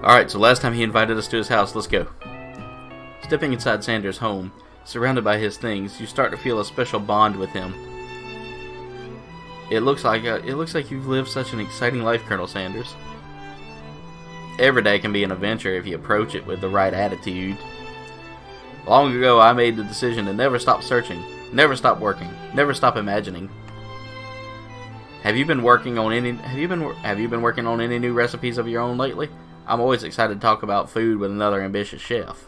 Alright, so last time he invited us to his house, let's go. Stepping inside Sanders' home, surrounded by his things, you start to feel a special bond with him. It looks like you've lived such an exciting life, Colonel Sanders. Every day can be an adventure if you approach it with the right attitude. Long ago, I made the decision to never stop searching, never stop working, never stop imagining. Have you been working on any new recipes of your own lately? I'm always excited to talk about food with another ambitious chef.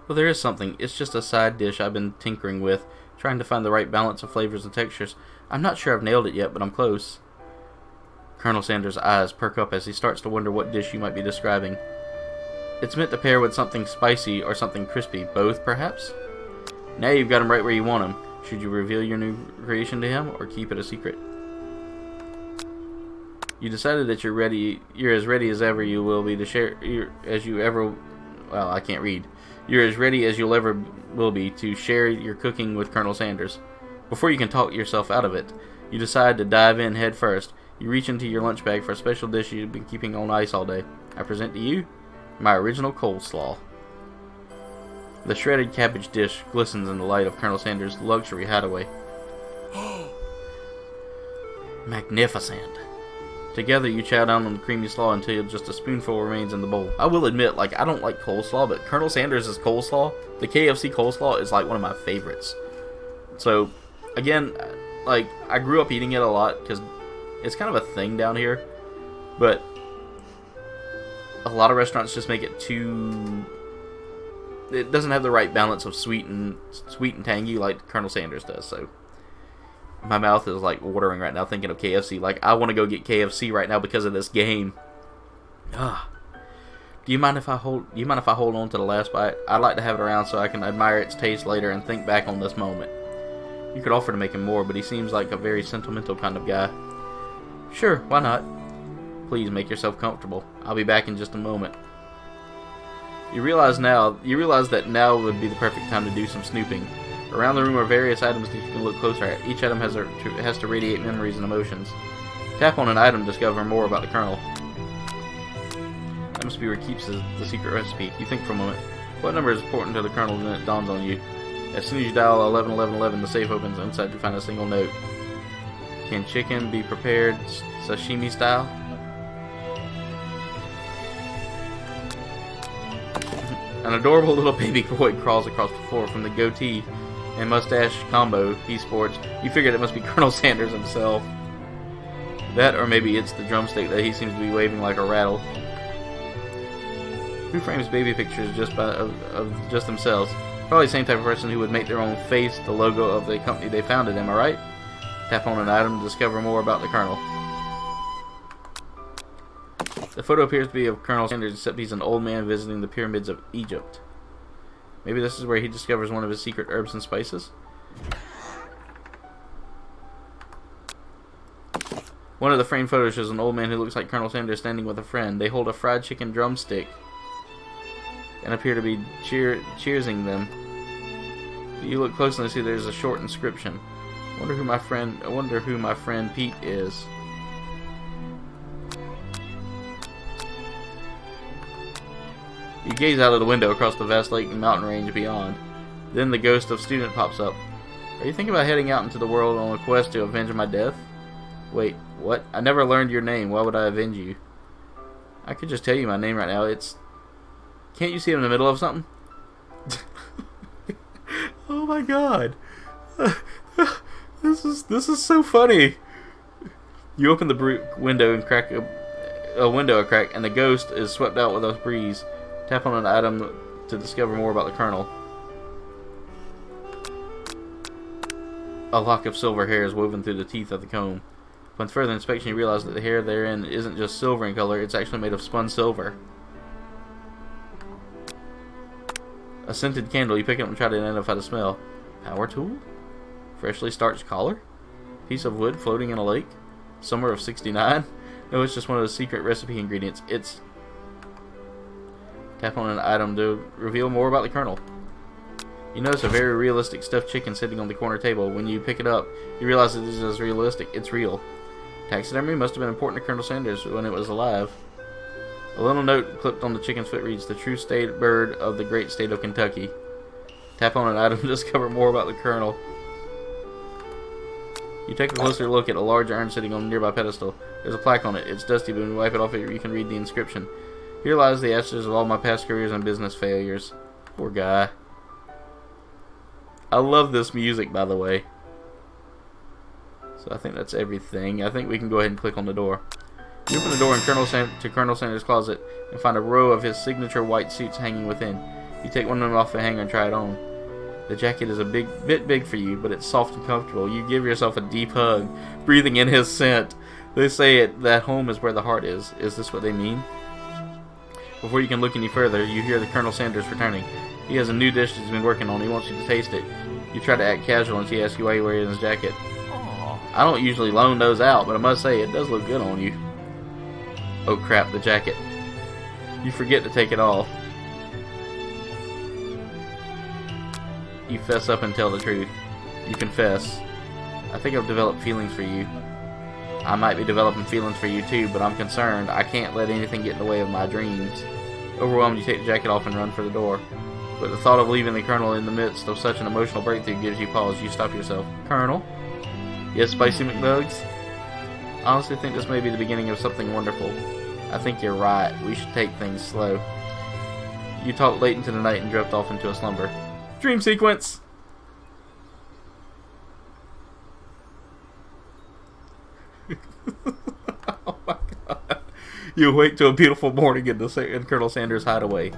Well, there is something. It's just a side dish I've been tinkering with, trying to find the right balance of flavors and textures. I'm not sure I've nailed it yet, but I'm close. Colonel Sanders' eyes perk up as he starts to wonder what dish you might be describing. It's meant to pair with something spicy or something crispy. Both, perhaps? Now you've got him right where you want him. Should you reveal your new creation to him, or keep it a secret? You decided that you're as ready as ever you will be to share, You're as ready as you'll ever will be to share your cooking with Colonel Sanders. Before you can talk yourself out of it, you decide to dive in head first. You reach into your lunch bag for a special dish you've been keeping on ice all day. I present to you my original coleslaw. The shredded cabbage dish glistens in the light of Colonel Sanders' luxury hideaway. Magnificent. Together you chow down on the creamy slaw until just a spoonful remains in the bowl. I will admit, I don't like coleslaw, but Colonel Sanders' coleslaw, the KFC coleslaw, is one of my favorites. So, again, I grew up eating it a lot because it's kind of a thing down here, but a lot of restaurants just make it too... It doesn't have the right balance of sweet and tangy like Colonel Sanders does, so... My mouth is watering right now thinking of KFC. I want to go get KFC right now because of this game. Do you mind if I hold on to the last bite? I'd like to have it around so I can admire its taste later and think back on this moment. You could offer to make him more, but he seems like a very sentimental kind of guy. Sure, why not? Please make yourself comfortable. I'll be back in just a moment. You realize that now would be the perfect time to do some snooping. Around the room are various items that you can look closer at. Each item has to radiate memories and emotions. Tap on an item to discover more about the Colonel. That must be where he keeps the secret recipe. You think for a moment. What number is important to the Colonel? Then it dawns on you. As soon as you dial 111111, the safe opens. Inside you find a single note. Can chicken be prepared sashimi style? An adorable little baby boy crawls across the floor from the goatee and mustache combo he sports. You figured it must be Colonel Sanders himself. That, or maybe it's the drumstick that he seems to be waving like a rattle. Who frames baby pictures of just themselves? Probably the same type of person who would make their own face the logo of the company they founded, am I right? Tap on an item to discover more about the Colonel. The photo appears to be of Colonel Sanders, except he's an old man visiting the pyramids of Egypt. Maybe this is where he discovers one of his secret herbs and spices? One of the framed photos shows an old man who looks like Colonel Sanders standing with a friend. They hold a fried chicken drumstick and appear to be cheersing them. You look closely and see there's a short inscription. I wonder who my friend Pete is. You gaze out of the window across the vast lake and mountain range beyond. Then the ghost of student pops up. Are you thinking about heading out into the world on a quest to avenge my death? Wait, what? I never learned your name. Why would I avenge you? I could just tell you my name right now. It's... Can't you see I'm in the middle of something? Oh my god. This is so funny. You open the window and crack a window crack, and the ghost is swept out with a breeze. Tap on an item to discover more about the Colonel. A lock of silver hair is woven through the teeth of the comb. Upon further inspection, you realize that the hair therein isn't just silver in color, it's actually made of spun silver. A scented candle. You pick it up and try to identify the smell. Power tool? Freshly starched collar? Piece of wood floating in a lake? Summer of 69? No, it's just one of the secret recipe ingredients. It's... Tap on an item to reveal more about the Colonel. You notice a very realistic stuffed chicken sitting on the corner table. When you pick it up, you realize that this is realistic. It's real. Taxidermy must have been important to Colonel Sanders when it was alive. A little note clipped on the chicken's foot reads, "The true state bird of the great state of Kentucky." Tap on an item to discover more about the colonel. You take a closer look at a large urn sitting on a nearby pedestal. There's a plaque on it. It's dusty, but when you wipe it off, you can read the inscription. "Here lies the ashes of all my past careers and business failures." Poor guy. I love this music, by the way. So I think that's everything. I think we can go ahead and click on the door. You open the door to Colonel Sanders' closet and find a row of his signature white suits hanging within. You take one of them off the hanger and try it on. The jacket is a bit big for you, but it's soft and comfortable. You give yourself a deep hug, breathing in his scent. They say that home is where the heart is. Is this what they mean? Before you can look any further, you hear the Colonel Sanders returning. He has a new dish that he's been working on. He wants you to taste it. You try to act casual and he asks you why you're wearing his jacket. I don't usually loan those out, but I must say it does look good on you. Oh crap, the jacket. You forget to take it off. You fess up and tell the truth. You confess. "I think I've developed feelings for you." "I might be developing feelings for you too, but I'm concerned. I can't let anything get in the way of my dreams." Overwhelmed, you take the jacket off and run for the door. But the thought of leaving the Colonel in the midst of such an emotional breakthrough gives you pause. You stop yourself. "Colonel?" "Yes, Spicy McNugs?" "I honestly think this may be the beginning of something wonderful." "I think you're right. We should take things slow." You talked late into the night and drift off into a slumber. Dream sequence! Oh my god. You awake to a beautiful morning in Colonel Sanders' hideaway.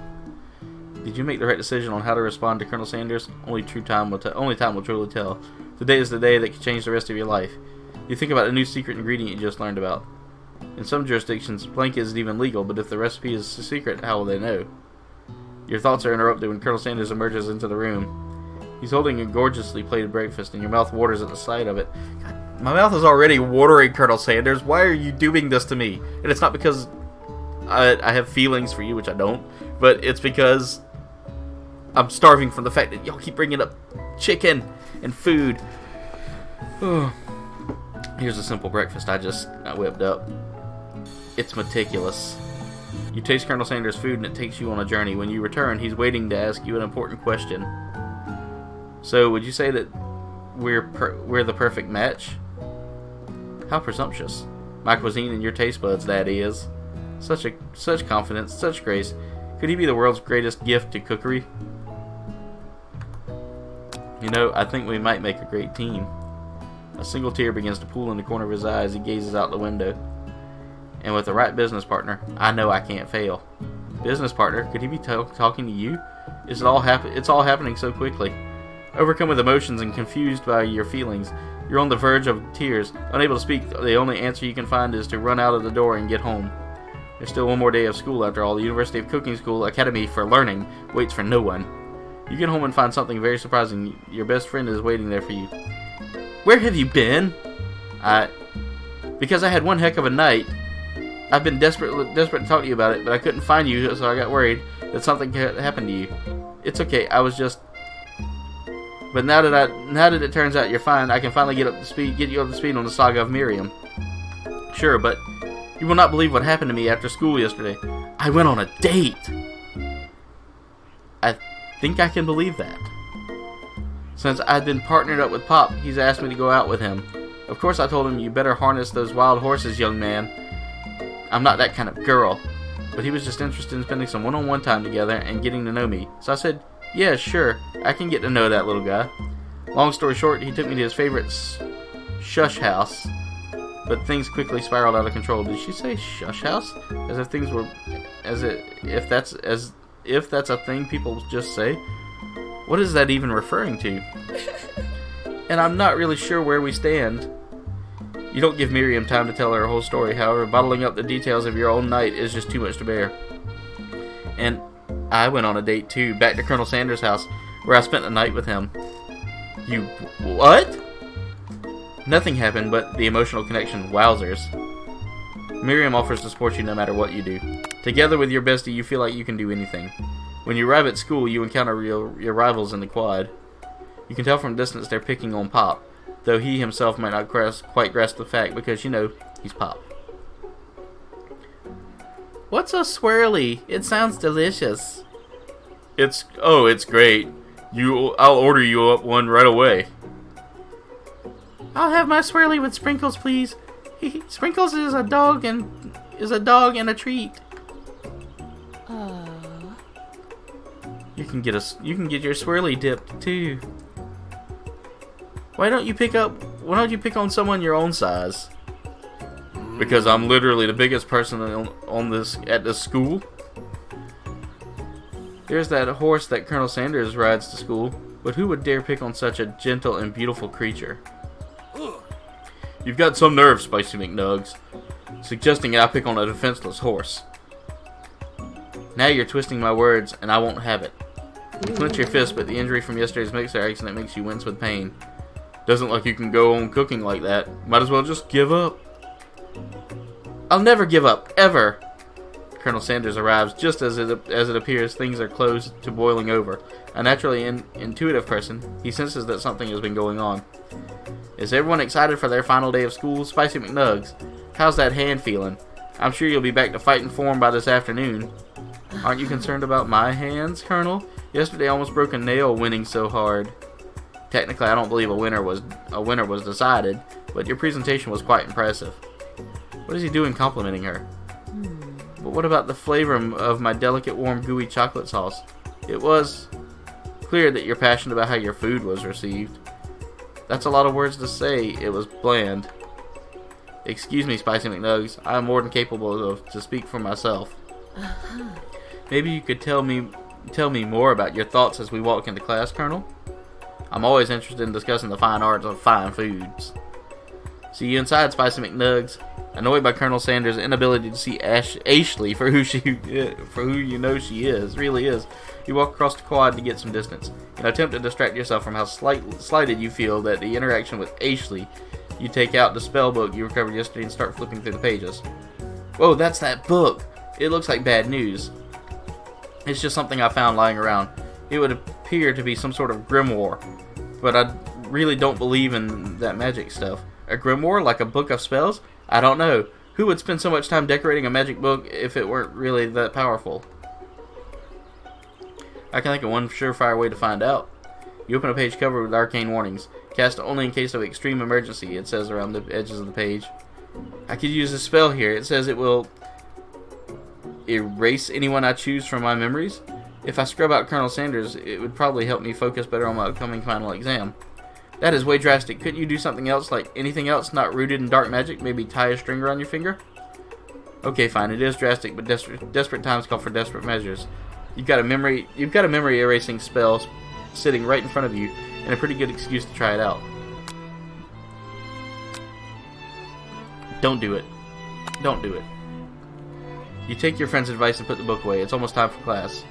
Did you make the right decision on how to respond to Colonel Sanders? Only time will truly tell. Today is the day that could change the rest of your life. You think about a new secret ingredient you just learned about. In some jurisdictions, blank isn't even legal, but if the recipe is a secret, how will they know? Your thoughts are interrupted when Colonel Sanders emerges into the room. He's holding a gorgeously plated breakfast, and your mouth waters at the sight of it. God, my mouth is already watering, Colonel Sanders. Why are you doing this to me? And it's not because I have feelings for you, which I don't, but it's because I'm starving from the fact that y'all keep bringing up chicken and food. Here's a simple breakfast I whipped up. It's meticulous. You taste Colonel Sanders' food and it takes you on a journey. When you return, he's waiting to ask you an important question. "So, would you say that we're the perfect match?" How presumptuous. My cuisine and your taste buds, that is. Such confidence, such grace. Could he be the world's greatest gift to cookery? You know, I think we might make a great team. A single tear begins to pool in the corner of his eye as he gazes out the window. And with the right business partner, I know I can't fail. Business partner? Could he be talking to you? It's all happening so quickly. Overcome with emotions and confused by your feelings, you're on the verge of tears. Unable to speak, the only answer you can find is to run out of the door and get home. There's still one more day of school after all. The University of Cooking School Academy for Learning waits for no one. You get home and find something very surprising. Your best friend is waiting there for you. "Where have you been?" Because I had one heck of a night. I've been desperate to talk to you about it, but I couldn't find you, so I got worried that something happened to you. It's okay, I was just... But now that it turns out you're fine, I can finally get you up to speed on the saga of Miriam. Sure, but you will not believe what happened to me after school yesterday. I went on a date. I think I can believe that. Since I'd been partnered up with Pop, he's asked me to go out with him. Of course I told him, "You better harness those wild horses, young man. I'm not that kind of girl." But he was just interested in spending some one-on-one time together and getting to know me. So I said, "Yeah, sure, I can get to know that little guy." Long story short, he took me to his favorite shush house. But things quickly spiraled out of control. Did she say shush house? If that's a thing people just say? What is that even referring to? And I'm not really sure where we stand. You don't give Miriam time to tell her whole story. However, bottling up the details of your own night is just too much to bear. And I went on a date too, back to Colonel Sanders' house, where I spent the night with him. You what? Nothing happened, but the emotional connection. Wowzers. Miriam offers to support you no matter what you do. Together with your bestie, you feel like you can do anything. When you arrive at school, you encounter your rivals in the quad. You can tell from a distance they're picking on Pop, though he himself might not quite grasp the fact because, you know, he's Pop. What's a swirly? It sounds delicious. It's great. I'll order you up one right away. I'll have my swirly with Sprinkles, please. Sprinkles is a dog and a treat. You can get your swirly dipped too. Why don't you pick on someone your own size? Because I'm literally the biggest person at this school. There's that horse that Colonel Sanders rides to school, but who would dare pick on such a gentle and beautiful creature? You've got some nerve, Spicy McNugs, suggesting I pick on a defenseless horse. Now you're twisting my words, and I won't have it. You clench your fist, but the injury from yesterday's mixer accident makes you wince with pain. Doesn't look like you can go on cooking like that. Might as well just give up. I'll never give up, ever. Colonel Sanders arrives just as it appears things are close to boiling over. A naturally intuitive person, he senses that something has been going on. Is everyone excited for their final day of school? Spicy McNugs, how's that hand feeling? I'm sure you'll be back to fighting form by this afternoon. Aren't you concerned about my hands, Colonel? Yesterday I almost broke a nail winning so hard. Technically, I don't believe a winner was decided, but your presentation was quite impressive. What is he doing complimenting her? But what about the flavor of my delicate, warm, gooey chocolate sauce? It was clear that you're passionate about how your food was received. That's a lot of words to say. It was bland. Excuse me, Spicy McNugs. I am more than capable to speak for myself. Maybe you could tell me more about your thoughts as we walk into class, Colonel? I'm always interested in discussing the fine arts of fine foods. See you inside, Spicy McNugs. Annoyed by Colonel Sanders' inability to see Ashley for who you know she really is, you walk across the quad to get some distance. In an attempt to distract yourself from how slighted you feel that the interaction with Ashley, you take out the spell book you recovered yesterday and start flipping through the pages. Whoa, that's that book! It looks like bad news. It's just something I found lying around. It would appear to be some sort of grimoire, but I really don't believe in that magic stuff. A grimoire, like a book of spells? I don't know. Who would spend so much time decorating a magic book if it weren't really that powerful? I can think of one surefire way to find out. You open a page covered with arcane warnings. Cast only in case of extreme emergency, it says around the edges of the page. I could use a spell here. It says it will erase anyone I choose from my memories. If I scrub out Colonel Sanders, it would probably help me focus better on my upcoming final exam. That is way drastic. Couldn't you do something else, like anything else not rooted in dark magic? Maybe tie a string around your finger? Okay, fine. It is drastic, but desperate times call for desperate measures. You've got a memory erasing spell sitting right in front of you, and a pretty good excuse to try it out. Don't do it. Don't do it. You take your friend's advice and put the book away. It's almost time for class.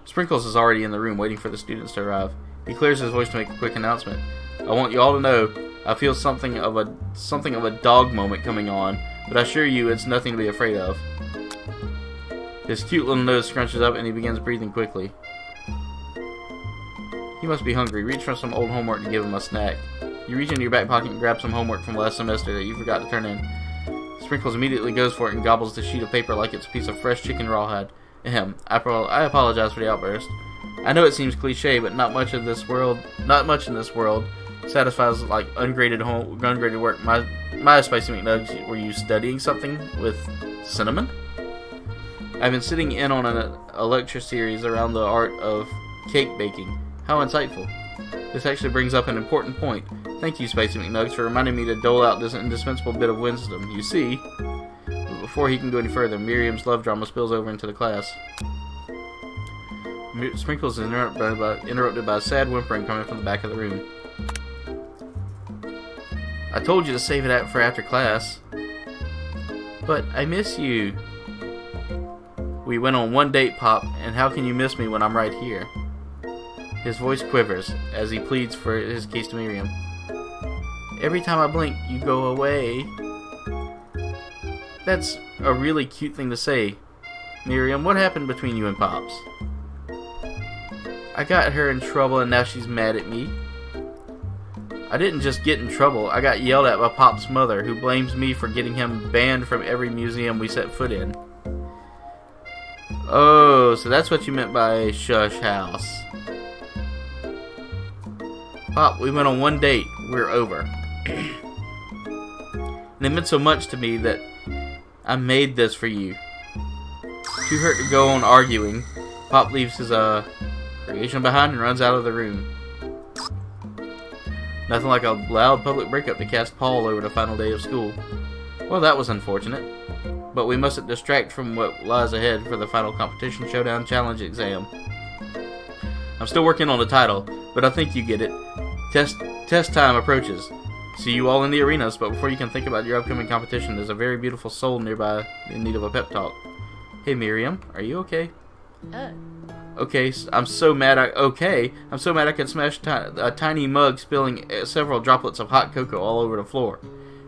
Sprinkles is already in the room waiting for the students to arrive. He clears his voice to make a quick announcement. I want you all to know I feel something of a dog moment coming on, but I assure you it's nothing to be afraid of. His cute little nose scrunches up and he begins breathing quickly. He must be hungry. Reach for some old homework to give him a snack. You reach into your back pocket and grab some homework from last semester that you forgot to turn in. Sprinkles immediately goes for it and gobbles the sheet of paper like it's a piece of fresh chicken rawhide. Ahem. I apologize for the outburst. I know it seems cliche, but not much in this world satisfies like ungraded work. My Spicy McNugs, were you studying something with cinnamon? I've been sitting in on a lecture series around the art of cake baking. How insightful. This actually brings up an important point. Thank you, Spicy McNugs, for reminding me to dole out this indispensable bit of wisdom. You see, but before he can go any further, Miriam's love drama spills over into the class. Sprinkles is interrupted by a sad whimpering coming from the back of the room. I told you to save it for after class. But I miss you. We went on one date, Pop, and how can you miss me when I'm right here? His voice quivers as he pleads for his case to Miriam. Every time I blink, you go away. That's a really cute thing to say. Miriam, what happened between you and Pops? I got her in trouble and now she's mad at me. I didn't just get in trouble, I got yelled at by Pop's mother, who blames me for getting him banned from every museum we set foot in. Oh, so that's what you meant by shush house. Pop, we went on one date. We're over. And it meant so much to me that I made this for you. Too hurt to go on arguing, Pop leaves his creation behind and runs out of the room. Nothing like a loud public breakup to cast pall over the final day of school. Well, that was unfortunate. But we mustn't distract from what lies ahead for the final competition showdown challenge exam. I'm still working on the title, but I think you get it. Test time approaches. See you all in the arenas, but before you can think about your upcoming competition, there's a very beautiful soul nearby in need of a pep talk. Hey Miriam, are you okay? Okay, I'm so mad I could smash a tiny mug, spilling several droplets of hot cocoa all over the floor.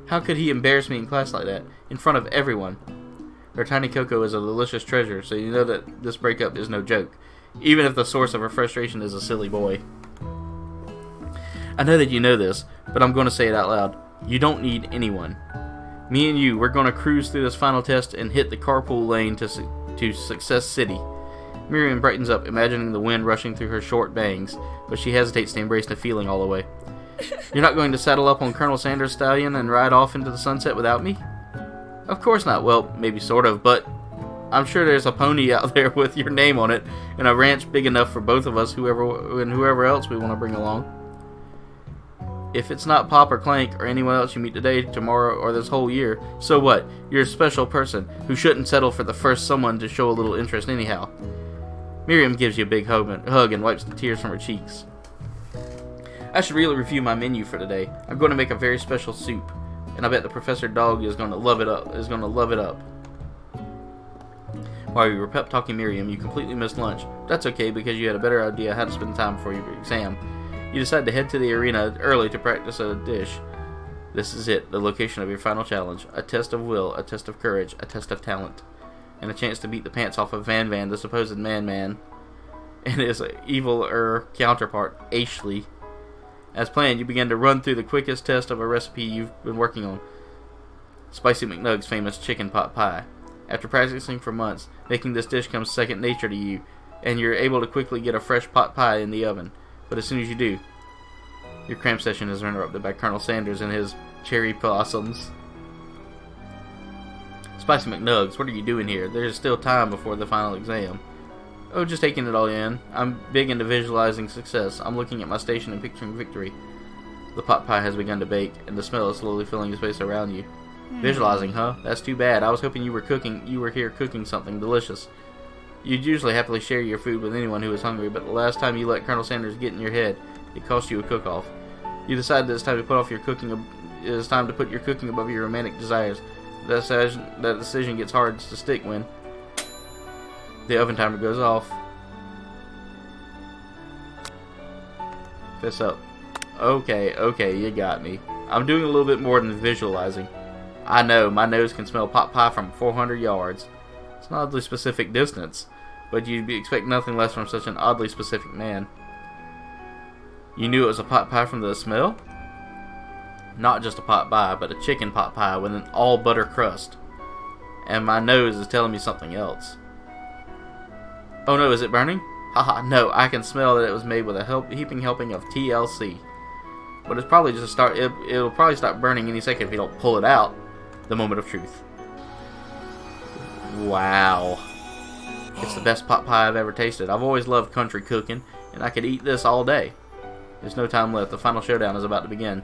How could he embarrass me in class like that, in front of everyone? Her tiny cocoa is a delicious treasure, so you know that this breakup is no joke, even if the source of her frustration is a silly boy. I know that you know this, but I'm going to say it out loud. You don't need anyone. Me and you, we're going to cruise through this final test and hit the carpool lane to Success City. Miriam brightens up, imagining the wind rushing through her short bangs, but she hesitates to embrace the feeling all the way. You're not going to saddle up on Colonel Sanders' stallion and ride off into the sunset without me? Of course not. Well, maybe sort of, but I'm sure there's a pony out there with your name on it, and a ranch big enough for both of us, whoever else we want to bring along. If it's not Pop or Clank or anyone else you meet today, tomorrow, or this whole year, so what? You're a special person who shouldn't settle for the first someone to show a little interest anyhow. Miriam gives you a big hug and wipes the tears from her cheeks. I should really review my menu for today. I'm going to make a very special soup, and I bet the Professor Dog is going to love it up. While you were pep talking Miriam, you completely missed lunch. That's okay because you had a better idea how to spend time before your exam. You decide to head to the arena early to practice a dish. This is it, the location of your final challenge. A test of will, a test of courage, a test of talent, and a chance to beat the pants off of Van, the supposed man, and his evil counterpart, Ashley. As planned, you begin to run through the quickest test of a recipe you've been working on. Spicy McNugg's famous chicken pot pie. After practicing for months, making this dish comes second nature to you, and you're able to quickly get a fresh pot pie in the oven. But as soon as you do, your cramp session is interrupted by Colonel Sanders and his cherry blossoms. Spicy McNugg's, what are you doing here? There's still time before the final exam. Oh, just taking it all in. I'm big into visualizing success. I'm looking at my station and picturing victory. The pot pie has begun to bake, and the smell is slowly filling the space around you. Visualizing, huh? That's too bad. I was hoping you were here cooking something delicious. You'd usually happily share your food with anyone who was hungry, but the last time you let Colonel Sanders get in your head, it cost you a cook-off. You decided that it's time to put your cooking above your romantic desires. That decision gets hard to stick when the oven timer goes off. Fist up. Okay, you got me. I'm doing a little bit more than visualizing. I know, my nose can smell pot pie from 400 yards. It's an oddly specific distance, but you'd expect nothing less from such an oddly specific man. You knew it was a pot pie from the smell? Not just a pot pie, but a chicken pot pie with an all-butter crust. And my nose is telling me something else. Oh no, is it burning? Haha, no, I can smell that it was made with a heaping helping of TLC. But it's probably just it'll probably stop burning any second if you don't pull it out. The moment of truth. Wow. It's the best pot pie I've ever tasted. I've always loved country cooking, and I could eat this all day. There's no time left. The final showdown is about to begin.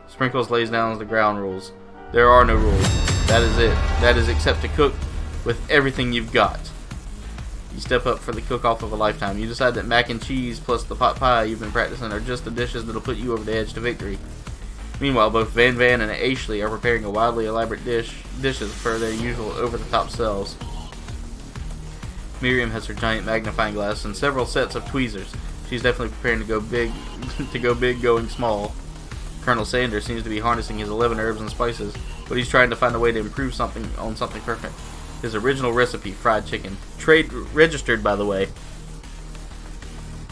Sprinkles lays down the ground rules. There are no rules. That is it. That is except to cook with everything you've got. You step up for the cook-off of a lifetime. You decide that mac and cheese plus the pot pie you've been practicing are just the dishes that'll put you over the edge to victory. Meanwhile, both Van and Ashley are preparing a wildly elaborate dishes for their usual over-the-top selves. Miriam has her giant magnifying glass and several sets of tweezers. She's definitely preparing to go big, going small. Colonel Sanders seems to be harnessing his 11 herbs and spices, but he's trying to find a way to improve something perfect. His original recipe, fried chicken. Trade registered, by the way.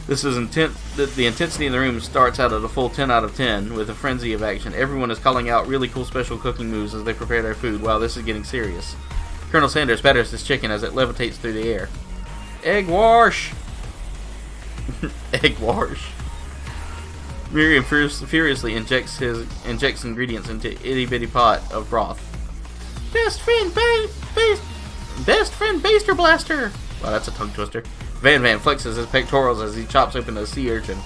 This is intense. The intensity in the room starts out at a full 10 out of 10 with a frenzy of action. Everyone is calling out really cool special cooking moves as they prepare their food. Wow, this is getting serious. Colonel Sanders batters his chicken as it levitates through the air. Egg wash! Egg wash. Miriam furiously injects ingredients into itty bitty pot of broth. Best friend Baster Blaster! Wow, that's a tongue twister. Van flexes his pectorals as he chops open a sea urchin.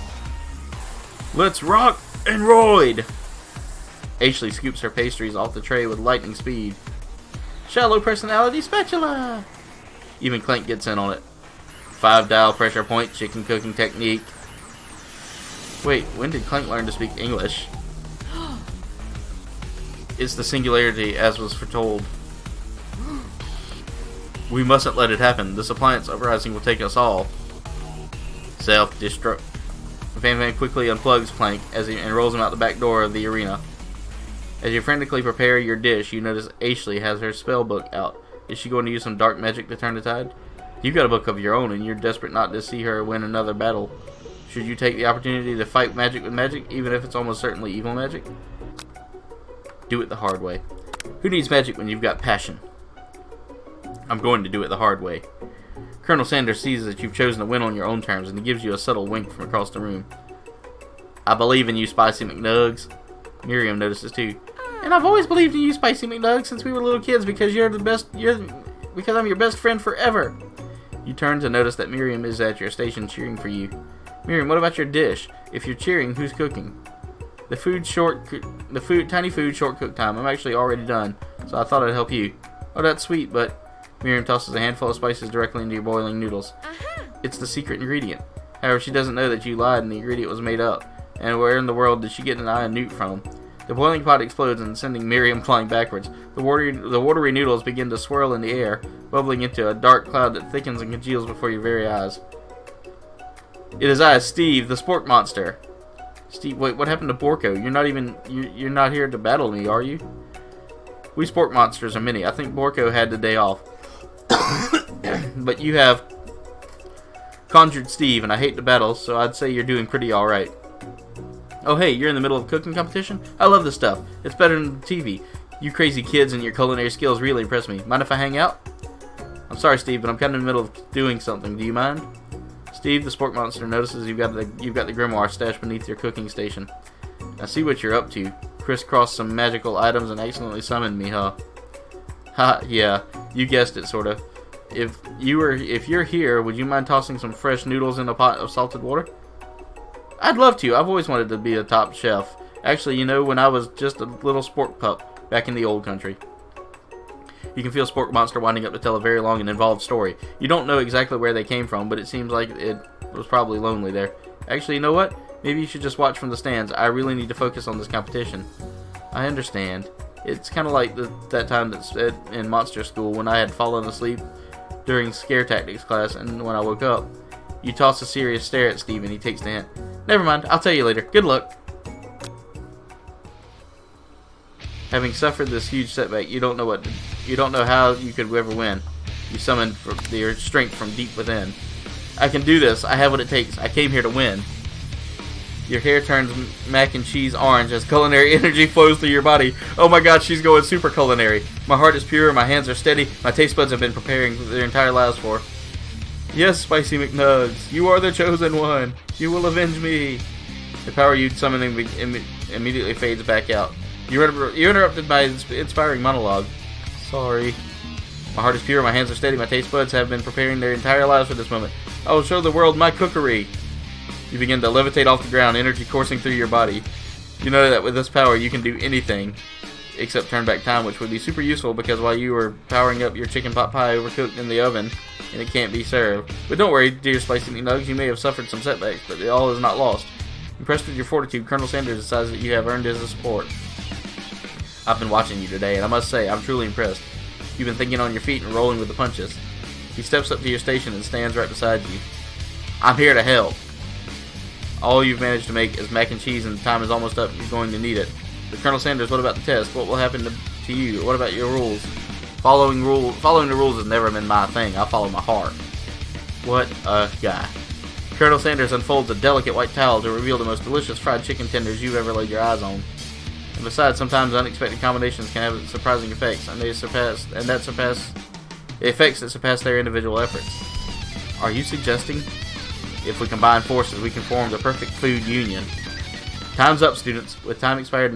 Let's rock and roid! Ashley scoops her pastries off the tray with lightning speed. Shallow personality spatula! Even Clank gets in on it. 5 dial pressure point chicken cooking technique. Wait, when did Clank learn to speak English? It's the singularity, as was foretold. We mustn't let it happen. This appliance uprising will take us all. Self-destruct. Van quickly unplugs Clank and rolls him out the back door of the arena. As you frantically prepare your dish, you notice Ashley has her spell book out. Is she going to use some dark magic to turn the tide? You've got a book of your own, and you're desperate not to see her win another battle. Should you take the opportunity to fight magic with magic, even if it's almost certainly evil magic? Do it the hard way. Who needs magic when you've got passion? I'm going to do it the hard way. Colonel Sanders sees that you've chosen to win on your own terms, and he gives you a subtle wink from across the room. I believe in you, Spicy McNugs. Miriam notices too. And I've always believed in you, Spicy McNugs, since we were little kids, because because I'm your best friend forever. You turn to notice that Miriam is at your station cheering for you. Miriam, what about your dish? If you're cheering, who's cooking? Tiny food short cook time. I'm actually already done, so I thought I'd help you. Oh, that's sweet, but Miriam tosses a handful of spices directly into your boiling noodles. It's the secret ingredient. However, she doesn't know that you lied and the ingredient was made up. And where in the world did she get an eye of newt from? The boiling pot explodes and sending Miriam flying backwards. The watery noodles begin to swirl in the air, bubbling into a dark cloud that thickens and congeals before your very eyes. It is I, Steve, the spork monster. Steve, wait, what happened to Borko? You're not here to battle me, are you? We spork monsters are many. I think Borko had the day off. But you have conjured Steve, and I hate to battle, so I'd say you're doing pretty alright. Oh hey, you're in the middle of a cooking competition? I love this stuff. It's better than TV. You crazy kids and your culinary skills really impress me. Mind if I hang out? I'm sorry, Steve, but I'm kind of in the middle of doing something. Do you mind? Steve, the spork monster, notices you've got the grimoire stashed beneath your cooking station. I see what you're up to. Crisscross some magical items and accidentally summoned me, huh? Ha, yeah, you guessed it, sorta. If you're here, would you mind tossing some fresh noodles in a pot of salted water? I'd love to. I've always wanted to be a top chef. Actually, you know, when I was just a little spork pup back in the old country. You can feel Spork Monster winding up to tell a very long and involved story. You don't know exactly where they came from, but it seems like it was probably lonely there. Actually, you know what? Maybe you should just watch from the stands. I really need to focus on this competition. I understand. It's kind of like that time in Monster School when I had fallen asleep during Scare Tactics class, and when I woke up. You toss a serious stare at Steve, and he takes the hint. Never mind, I'll tell you later. Good luck. Having suffered this huge setback, you don't know how you could ever win. You summoned your strength from deep within. I can do this. I have what it takes. I came here to win. Your hair turns mac and cheese orange as culinary energy flows through your body. Oh my god, she's going super culinary. My heart is pure, my hands are steady, my taste buds have been preparing their entire lives for. Yes, Spicy McNugs, you are the chosen one. You will avenge me. The power you summoning immediately fades back out. You interrupted my inspiring monologue. Sorry. My heart is pure, my hands are steady, my taste buds have been preparing their entire lives for this moment. I will show the world my cookery. You begin to levitate off the ground, energy coursing through your body. You know that with this power you can do anything, except turn back time, which would be super useful because while you were powering up your chicken pot pie overcooked in the oven, and it can't be served. But don't worry, dear Spicy McNugs, you may have suffered some setbacks, but all is not lost. Impressed with your fortitude, Colonel Sanders decides that you have earned his support. I've been watching you today, and I must say, I'm truly impressed. You've been thinking on your feet and rolling with the punches. He steps up to your station and stands right beside you. I'm here to help. All you've managed to make is mac and cheese, and the time is almost up. You're going to need it. But Colonel Sanders, what about the test? What will happen to you? What about your rules? Following the rules has never been my thing. I follow my heart. What a guy. Colonel Sanders unfolds a delicate white towel to reveal the most delicious fried chicken tenders you've ever laid your eyes on. And besides, sometimes unexpected combinations can have surprising effects, and effects that surpass their individual efforts. Are you suggesting if we combine forces we can form the perfect food union? Time's up, students. With time expired,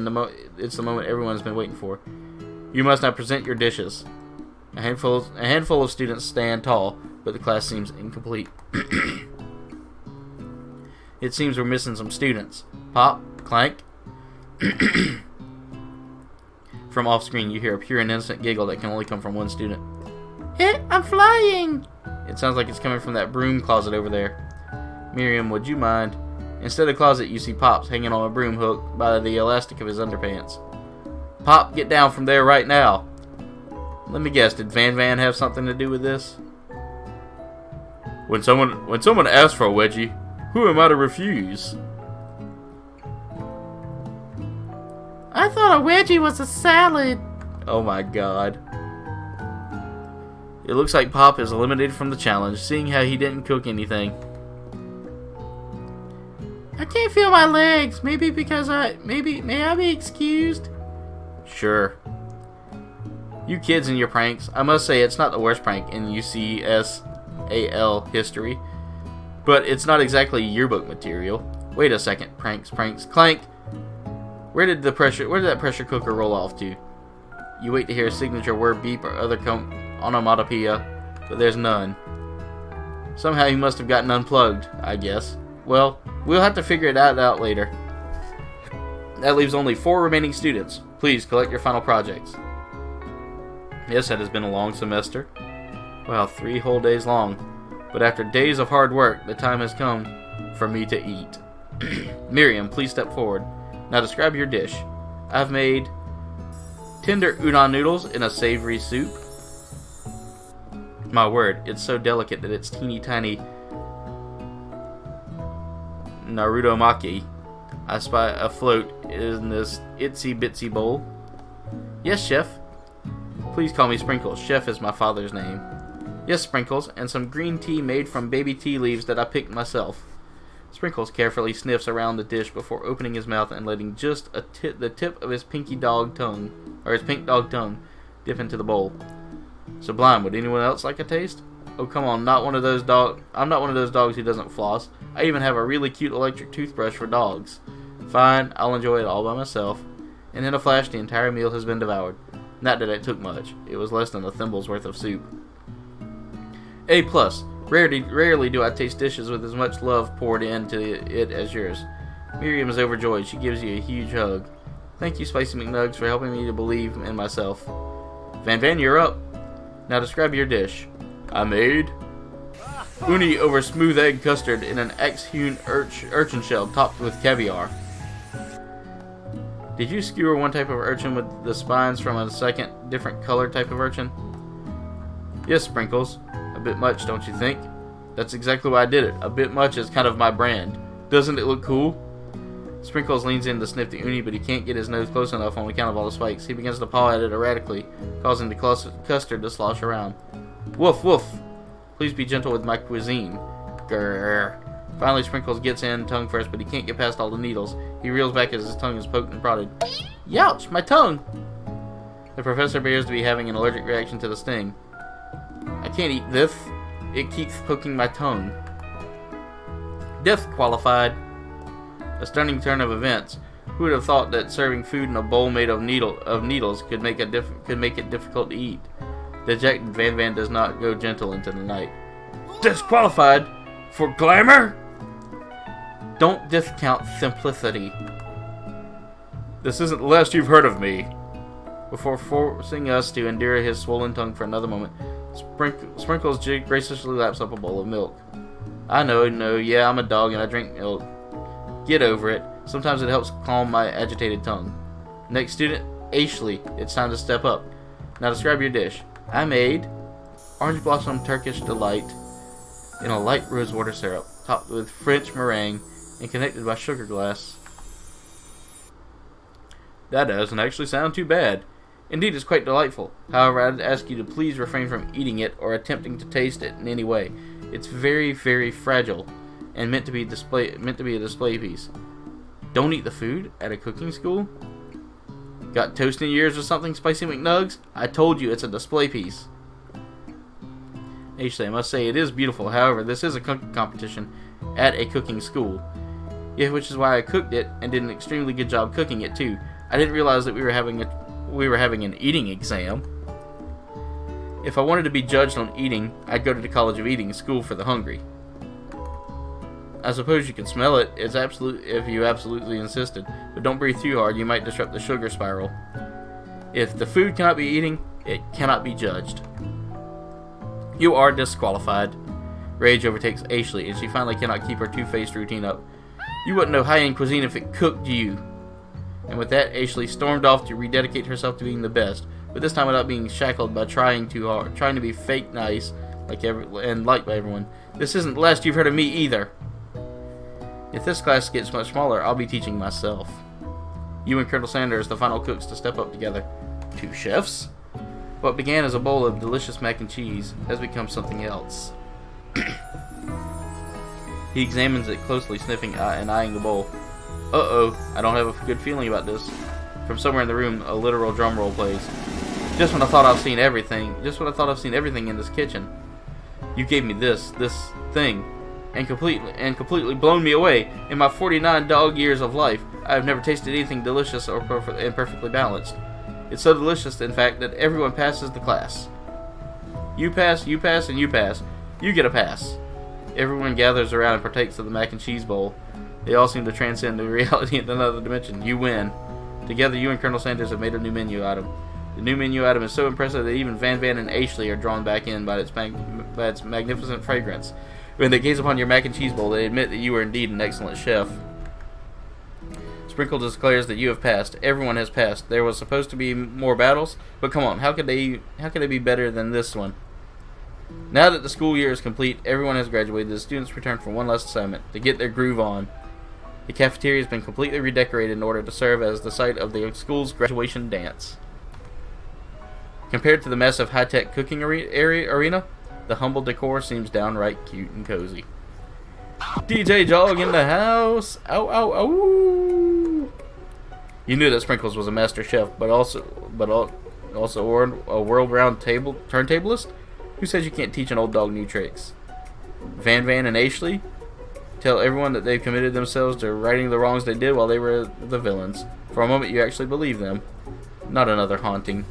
it's the moment everyone's been waiting for. You must now present your dishes. A handful of students stand tall, but the class seems incomplete. It seems we're missing some students. Pop, clank. From off screen, you hear a pure and innocent giggle that can only come from one student. Hey, I'm flying! It sounds like it's coming from that broom closet over there. Miriam, would you mind? Instead of closet, you see Pops hanging on a broom hook by the elastic of his underpants. Pop, get down from there right now. Let me guess, did Van have something to do with this? When someone asks for a wedgie, who am I to refuse? I thought a wedgie was a salad. Oh my god. It looks like Pop is eliminated from the challenge, seeing how he didn't cook anything. I can't feel my legs. May I be excused? Sure. You kids and your pranks. I must say it's not the worst prank in UCSAL history. But it's not exactly yearbook material. Wait a second. Pranks. Clank. Where did that pressure cooker roll off to? You wait to hear a signature word beep or other onomatopoeia, but there's none. Somehow he must have gotten unplugged, I guess. Well, we'll have to figure it out later. That leaves only 4 remaining students. Please collect your final projects. Yes, it has been a long semester. Wow, 3 whole days long. But after days of hard work, the time has come for me to eat. Miriam, please step forward. Now describe your dish. I've made tender udon noodles in a savory soup. My word, it's so delicate that it's teeny tiny Naruto Maki. I spy a float in this itsy bitsy bowl. Yes, chef. Please call me Sprinkles. Chef is my father's name. Yes, Sprinkles, and some green tea made from baby tea leaves that I picked myself. Sprinkles carefully sniffs around the dish before opening his mouth and letting just the tip of his pink dog tongue dip into the bowl. Sublime. Would anyone else like a taste? Oh, come on, I'm not one of those dogs who doesn't floss. I even have a really cute electric toothbrush for dogs. Fine, I'll enjoy it all by myself. And in a flash, the entire meal has been devoured. Not that it took much. It was less than a thimble's worth of soup. A+. Rarely do I taste dishes with as much love poured into it as yours. Miriam is overjoyed. She gives you a huge hug. Thank you, Spicy McNugs, for helping me to believe in myself. Van, you're up. Now describe your dish. I made uni over smooth egg custard in an X-hewn urchin shell topped with caviar. Did you skewer one type of urchin with the spines from a second, different color type of urchin? Yes, Sprinkles. A bit much, don't you think? That's exactly why I did it. A bit much is kind of my brand. Doesn't it look cool? Sprinkles leans in to sniff the uni, but he can't get his nose close enough on account of all the spikes. He begins to paw at it erratically, causing the custard to slosh around. Woof, woof. Please be gentle with my cuisine. Grrr. Finally, Sprinkles gets in tongue first, but he can't get past all the needles. He reels back as his tongue is poked and prodded. Youch, my tongue! The professor appears to be having an allergic reaction to the sting. I can't eat this. It keeps poking my tongue. Disqualified. A stunning turn of events. Who would have thought that serving food in a bowl made of needles could make it difficult to eat? Dejected, Van does not go gentle into the night. Disqualified? For glamour? Don't discount simplicity. This isn't the last you've heard of me. Before forcing us to endure his swollen tongue for another moment, Sprinkles graciously laps up a bowl of milk. I know, yeah, I'm a dog and I drink milk. Get over it. Sometimes it helps calm my agitated tongue. Next student, Ashley, it's time to step up. Now describe your dish. I made orange blossom Turkish delight in a light rosewater syrup, topped with French meringue and connected by sugar glass. That doesn't actually sound too bad. Indeed, it's quite delightful. However, I'd ask you to please refrain from eating it or attempting to taste it in any way. It's very, very fragile and meant to be a display piece. Don't eat the food at a cooking school? Got toast in your ears or something, Spicy McNugs? I told you it's a display piece. Ashley, I must say it is beautiful. However, this is a cooking competition at a cooking school. Yeah, which is why I cooked it and did an extremely good job cooking it too. I didn't realize that we were having an eating exam. If I wanted to be judged on eating, I'd go to the College of Eating, school for the hungry. I suppose you can smell it. It's absolute if you absolutely insisted, but don't breathe too hard. You might disrupt the sugar spiral. If the food cannot be eaten, it cannot be judged. You are disqualified. Rage overtakes Ashley, and she finally cannot keep her two-faced routine up. You wouldn't know high-end cuisine if it cooked you. And with that, Ashley stormed off to rededicate herself to being the best, but this time without being shackled by trying too hard, trying to be fake nice and liked by everyone. This isn't the last you've heard of me either. If this class gets much smaller, I'll be teaching myself. You and Colonel Sanders, the final cooks, to step up together. 2 chefs? What began as a bowl of delicious mac and cheese has become something else. He examines it closely, sniffing and eyeing the bowl. Uh-oh, I don't have a good feeling about this. From somewhere in the room, a literal drum roll plays. Just when I thought I've seen everything in this kitchen. You gave me this thing, and completely blown me away. In my 49 dog years of life, I have never tasted anything delicious and perfectly balanced. It's so delicious, in fact, that everyone passes the class. You pass, and you pass. You get a pass. Everyone gathers around and partakes of the mac and cheese bowl. They all seem to transcend the reality in another dimension. You win. Together, you and Colonel Sanders have made a new menu item. The new menu item is so impressive that even Van and Ashley are drawn back in by its magnificent fragrance. When they gaze upon your mac and cheese bowl, they admit that you are indeed an excellent chef. Sprinkle declares that you have passed. Everyone has passed. There was supposed to be more battles, but come on, how could they be better than this one? Now that the school year is complete, everyone has graduated. The students return for one last assignment, to get their groove on. The cafeteria has been completely redecorated in order to serve as the site of the school's graduation dance. Compared to the mess of high-tech cooking arena, the humble decor seems downright cute and cozy. DJ Jog in the house! Ow, ow, ow! You knew that Sprinkles was a master chef, but also a world-round turntablist? Who says you can't teach an old dog new tricks? Van and Ashley tell everyone that they've committed themselves to righting the wrongs they did while they were the villains. For a moment, you actually believe them. Not another haunting.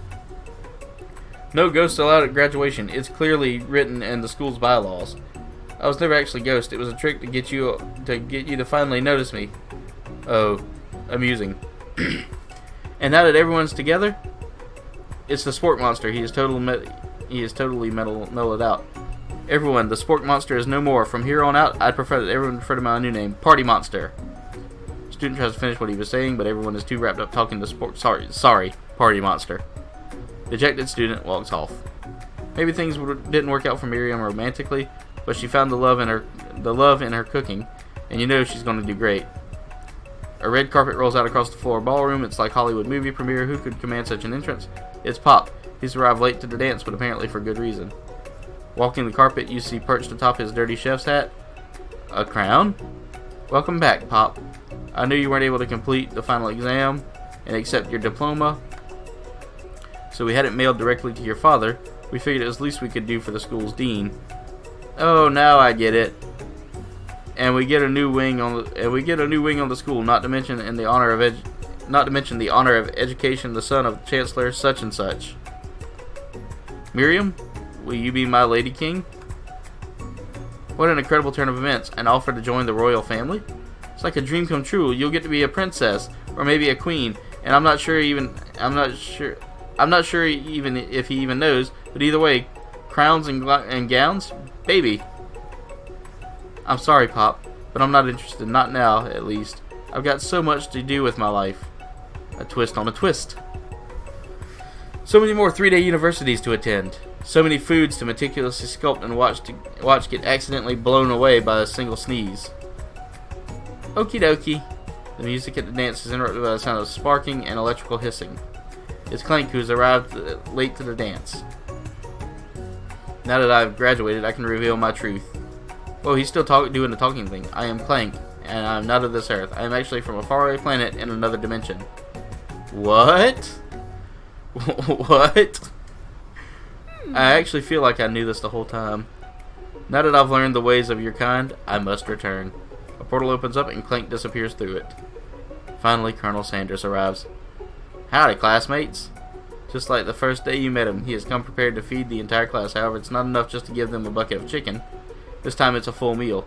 No ghosts allowed at graduation. It's clearly written in the school's bylaws. I was never actually a ghost. It was a trick to get you to finally notice me. Oh, amusing. And now that everyone's together, it's the Spork Monster. He is totally mellowed out. Everyone, the Spork Monster is no more. From here on out, I'd prefer that everyone refer to my new name, Party Monster. Student tries to finish what he was saying, but everyone is too wrapped up talking to Spork. Sorry, Party Monster. Dejected student walks off. Maybe things didn't work out for Miriam romantically, but she found the love in her cooking, and you know she's going to do great. A red carpet rolls out across the floor ballroom. It's like Hollywood movie premiere. Who could command such an entrance? It's Pop. He's arrived late to the dance, but apparently for good reason. Walking the carpet, you see perched atop his dirty chef's hat a crown. Welcome back, Pop. I knew you weren't able to complete the final exam and accept your diploma, so we had it mailed directly to your father. We figured it was the least we could do for the school's dean. Oh, now I get it. And we get a new wing on the school, not to mention the honor of education, the son of Chancellor such and such. Miriam, will you be my lady king? What an incredible turn of events! An offer to join the royal family? It's like a dream come true. You'll get to be a princess, or maybe a queen, and I'm not sure even if he even knows. But either way, crowns and gowns, baby. I'm sorry, Pop, but I'm not interested. Not now, at least. I've got so much to do with my life. A twist on a twist. So many more 3-day universities to attend. So many foods to meticulously sculpt and watch get accidentally blown away by a single sneeze. Okie dokie. The music at the dance is interrupted by the sound of sparking and electrical hissing. It's Clank who's arrived late to the dance. Now that I've graduated, I can reveal my truth. Oh, he's still doing the talking thing. I am Clank, and I'm not of this earth. I am actually from a faraway planet in another dimension. What? What? I actually feel like I knew this the whole time. Now that I've learned the ways of your kind, I must return. A portal opens up and Clank disappears through it. Finally, Colonel Sanders arrives. Howdy, classmates. Just like the first day you met him, he has come prepared to feed the entire class. However, it's not enough just to give them a bucket of chicken. This time it's a full meal.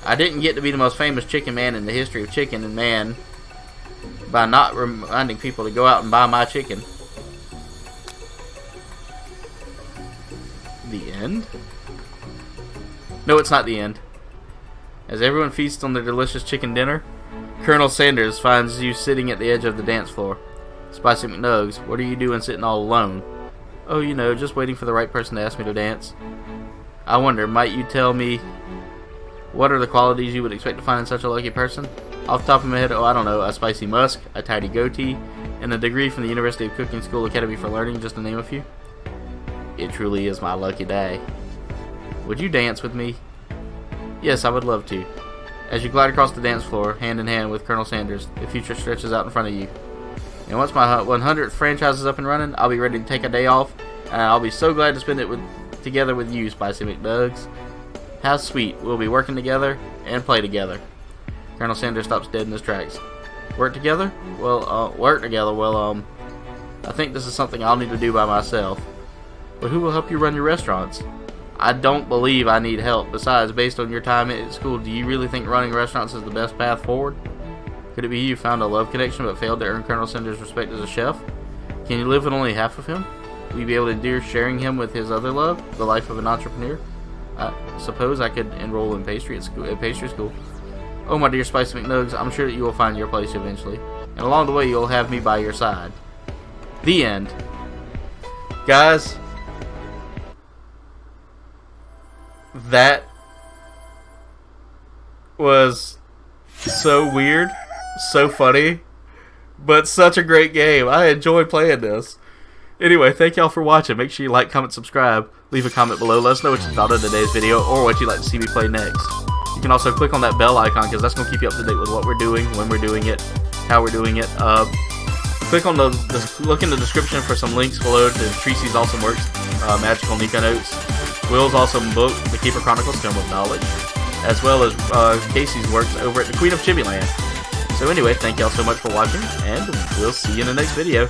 I didn't get to be the most famous chicken man in the history of chicken and man by not reminding people to go out and buy my chicken. The end? No, it's not the end. As everyone feasts on their delicious chicken dinner, Colonel Sanders finds you sitting at the edge of the dance floor. Spicy McNugs, what are you doing sitting all alone? Oh, you know, just waiting for the right person to ask me to dance. I wonder, might you tell me what are the qualities you would expect to find in such a lucky person? Off the top of my head, I don't know, a spicy musk, a tidy goatee, and a degree from the University of Cooking School Academy for Learning, just to name a few. It truly is my lucky day. Would you dance with me? Yes, I would love to. As you glide across the dance floor, hand in hand with Colonel Sanders, the future stretches out in front of you. And once my 100th franchise is up and running, I'll be ready to take a day off, and I'll be so glad to spend it together with you, Spicy McNugs. How sweet. We'll be working together and play together. Colonel Sanders stops dead in his tracks. Work together? Work together. Well, I think this is something I'll need to do by myself. But who will help you run your restaurants? I don't believe I need help. Besides, based on your time at school, do you really think running restaurants is the best path forward? Could it be you found a love connection but failed to earn Colonel Sanders' respect as a chef? Can you live with only half of him? Will you be able to endure sharing him with his other love, the life of an entrepreneur? I suppose I could enroll in pastry school. Oh, my dear Spicy McNugs, I'm sure that you will find your place eventually. And along the way, you'll have me by your side. The end. Guys, that was so weird, so funny, but such a great game. I enjoy playing this. Anyway, thank y'all for watching. Make sure you like, comment, subscribe. Leave a comment below. Let us know what you thought of today's video or what you'd like to see me play next. You can also click on that bell icon because that's going to keep you up to date with what we're doing, when we're doing it, how we're doing it. Click on look in the description for some links below to Tricey's awesome works, Magical Nico Notes, Will's awesome book, The Keeper Chronicles, Tome of Knowledge, as well as Casey's works over at the Queen of Chibiland. So anyway, thank y'all so much for watching, and we'll see you in the next video.